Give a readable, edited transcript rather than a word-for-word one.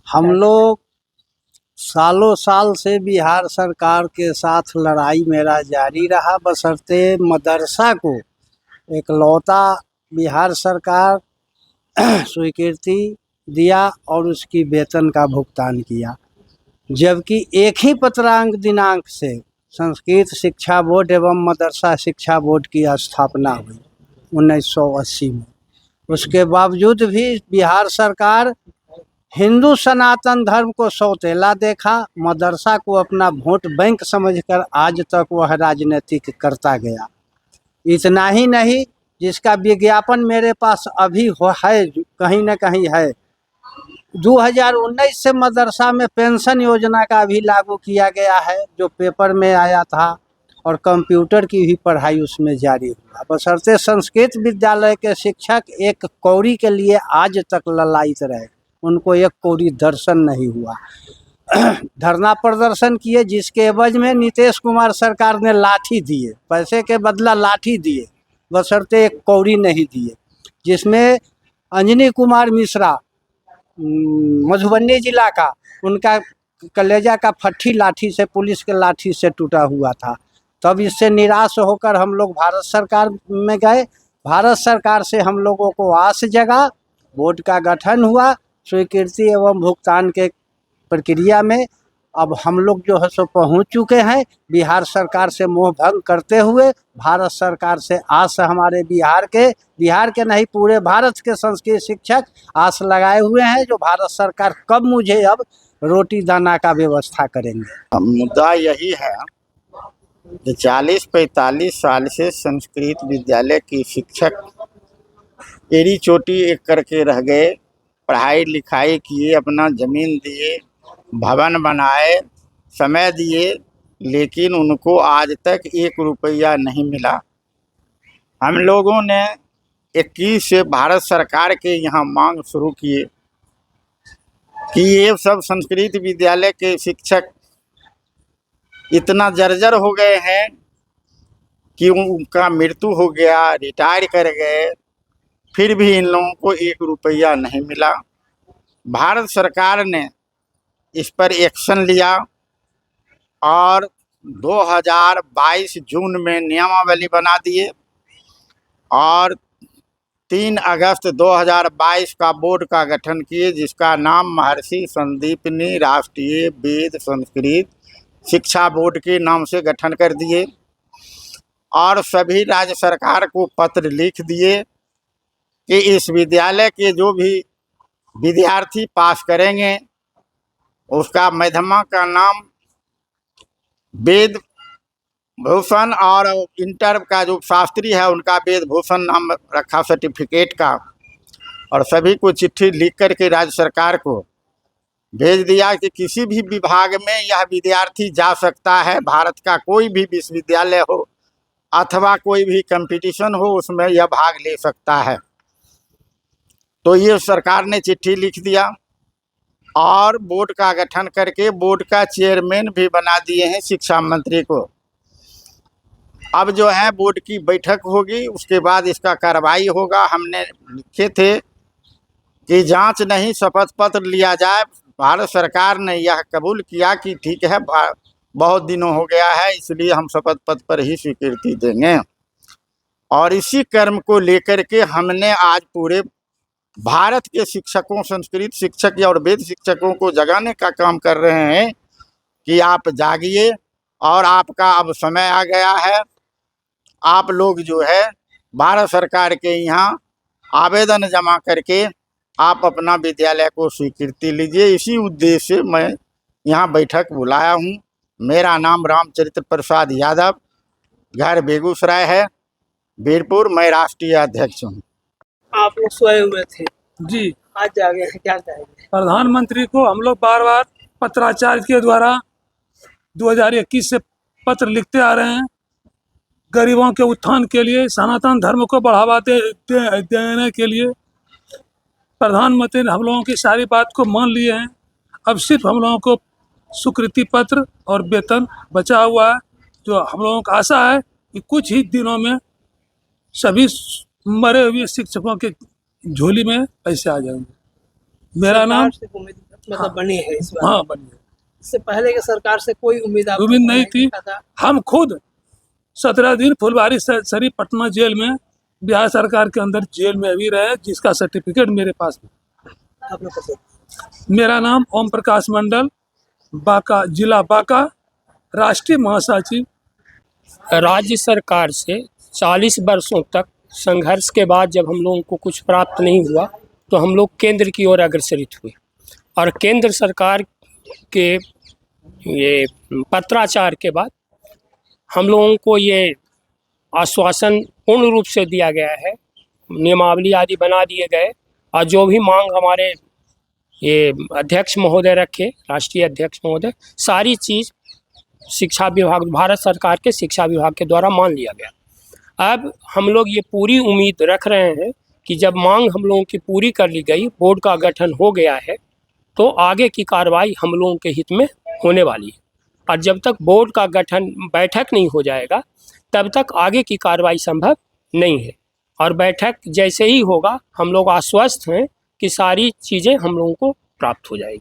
हम लोग सालों साल से बिहार सरकार के साथ लड़ाई मेरा जारी रहा, बशर्ते मदरसा को एकलौता बिहार सरकार स्वीकृति दिया और उसकी वेतन का भुगतान किया। जबकि एक ही पत्रांक दिनांक से संस्कृत शिक्षा बोर्ड एवं मदरसा शिक्षा बोर्ड की स्थापना हुई 1980 में। उसके बावजूद भी बिहार सरकार हिंदू सनातन धर्म को सौतेला देखा, मदरसा को अपना वोट बैंक समझकर आज तक वह राजनीतिक करता गया। इतना ही नहीं, जिसका विज्ञापन मेरे पास अभी है, कहीं न कहीं है। 2019 से मदरसा में पेंशन योजना का भी लागू किया गया है, जो पेपर में आया था, और कंप्यूटर की भी पढ़ाई उसमें जारी हुआ। बशर्ते संस्कृत विद्यालय के शिक्षक एक कौड़ी के लिए आज तक ललायित रहे, उनको एक कौड़ी दर्शन नहीं हुआ। धरना प्रदर्शन किए, जिसके एवज में नीतीश कुमार सरकार ने लाठी दिए, पैसे के बदला लाठी दिए, बशर्ते एक कौड़ी नहीं दिए। जिसमें अंजनी कुमार मिश्रा मधुबनी जिला का, उनका कलेजा का फट्टी लाठी से, पुलिस के लाठी से टूटा हुआ था। तब इससे निराश होकर हम लोग भारत सरकार में गए। भारत सरकार से हम लोगों को आस जगा, बोर्ड का गठन हुआ, स्वीकृति एवं भुगतान के प्रक्रिया में अब हम लोग जो है सो पहुंच चुके हैं। बिहार सरकार से मोह भंग करते हुए भारत सरकार से आस हमारे बिहार के नहीं पूरे भारत के संस्कृत शिक्षक आस लगाए हुए हैं, जो भारत सरकार कब मुझे अब रोटी दाना का व्यवस्था करेंगे। मुद्दा यही है कि 40-45 साल से संस्कृत विद्यालय की शिक्षक एड़ी चोटी एक करके रह गए। पढ़ाई लिखाई किए, अपना ज़मीन दिए, भवन बनाए, समय दिए, लेकिन उनको आज तक 1 रुपया नहीं मिला। हम लोगों ने 21 से भारत सरकार के यहाँ मांग शुरू किए कि ये सब संस्कृत विद्यालय के शिक्षक इतना जर्जर हो गए हैं कि उनका मृत्यु हो गया, रिटायर कर गए, फिर भी इन लोगों को 1 रुपया नहीं मिला। भारत सरकार ने इस पर एक्शन लिया और 2022 जून में नियमावली बना दिए और 3 अगस्त 2022 का बोर्ड का गठन किए, जिसका नाम महर्षि संदीपनी राष्ट्रीय वेद संस्कृत शिक्षा बोर्ड के नाम से गठन कर दिए। और सभी राज्य सरकार को पत्र लिख दिए कि इस विद्यालय के जो भी विद्यार्थी पास करेंगे, उसका मध्यमा का नाम वेद भूषण, और इंटर का जो शास्त्री है उनका वेद भूषण नाम रखा सर्टिफिकेट का। और सभी को चिट्ठी लिख करके राज्य सरकार को भेज दिया कि किसी भी विभाग में यह विद्यार्थी जा सकता है। भारत का कोई भी विश्वविद्यालय हो अथवा कोई भी कंपटीशन हो, उसमें यह भाग ले सकता है। तो ये सरकार ने चिट्ठी लिख दिया और बोर्ड का गठन करके बोर्ड का चेयरमैन भी बना दिए हैं शिक्षा मंत्री को। अब जो है बोर्ड की बैठक होगी, उसके बाद इसका कार्रवाई होगा। हमने लिखे थे कि जांच नहीं, शपथ पत्र लिया जाए। भारत सरकार ने यह कबूल किया कि ठीक है, बहुत दिनों हो गया है, इसलिए हम शपथ पत्र पर ही स्वीकृति देंगे। और इसी कर्म को लेकर के हमने आज पूरे भारत के शिक्षकों, संस्कृत शिक्षक और वेद शिक्षकों को जगाने का काम कर रहे हैं कि आप जागिए और आपका अब समय आ गया है। आप लोग जो है भारत सरकार के यहाँ आवेदन जमा करके आप अपना विद्यालय को स्वीकृति लीजिए। इसी उद्देश्य से मैं यहाँ बैठक बुलाया हूँ। मेरा नाम रामचरित्र प्रसाद यादव, घर बेगूसराय है, वीरपुर। मैं राष्ट्रीय अध्यक्ष हूँ। आप लोग सोए हुए थे जी, आज जागे हैं, क्या कहेंगे? प्रधानमंत्री को हम लोग बार बार पत्राचार के द्वारा 2021 से पत्र लिखते आ रहे हैं। गरीबों के उत्थान के लिए, सनातन धर्म को बढ़ावा देने के लिए प्रधानमंत्री ने हम लोगों की सारी बात को मान लिए हैं। अब सिर्फ हम लोगों को स्वीकृति पत्र और वेतन बचा हुआ है, जो हम लोगों को आशा है कि कुछ ही दिनों में सभी मरे हुए शिक्षकों के झोली में पैसे आ जाएंगे। मेरा नाम मतलब बनी है इस बार। हाँ बनी है। इससे पहले की सरकार से कोई उम्मीद आपको उम्मीद नहीं थी। देखा था? हम खुद 17 दिन फुलवारी शरीफ पटना जेल में, बिहार सरकार के अंदर जेल में अभी रहे, जिसका सर्टिफिकेट मेरे पास है। आप लोग को मेरा नाम ओम प्रकाश मंडल, बांका जिला बांका, राष्ट्रीय महासचिव। राज्य सरकार से 40 वर्षों तक संघर्ष के बाद जब हम लोगों को कुछ प्राप्त नहीं हुआ तो हम लोग केंद्र की ओर अग्रसरित हुए और केंद्र सरकार के ये पत्राचार के बाद हम लोगों को ये आश्वासन पूर्ण रूप से दिया गया है, नियमावली आदि बना दिए गए और जो भी मांग हमारे ये अध्यक्ष महोदय रखे, राष्ट्रीय अध्यक्ष महोदय, सारी चीज़ शिक्षा विभाग, भारत सरकार के शिक्षा विभाग के द्वारा मान लिया गया। अब हम लोग ये पूरी उम्मीद रख रहे हैं कि जब मांग हम लोगों की पूरी कर ली गई, बोर्ड का गठन हो गया है, तो आगे की कार्रवाई हम लोगों के हित में होने वाली है। और जब तक बोर्ड का गठन बैठक नहीं हो जाएगा तब तक आगे की कार्रवाई संभव नहीं है। और बैठक जैसे ही होगा हम लोग आश्वस्त हैं कि सारी चीज़ें हम लोगों को प्राप्त हो जाएगी।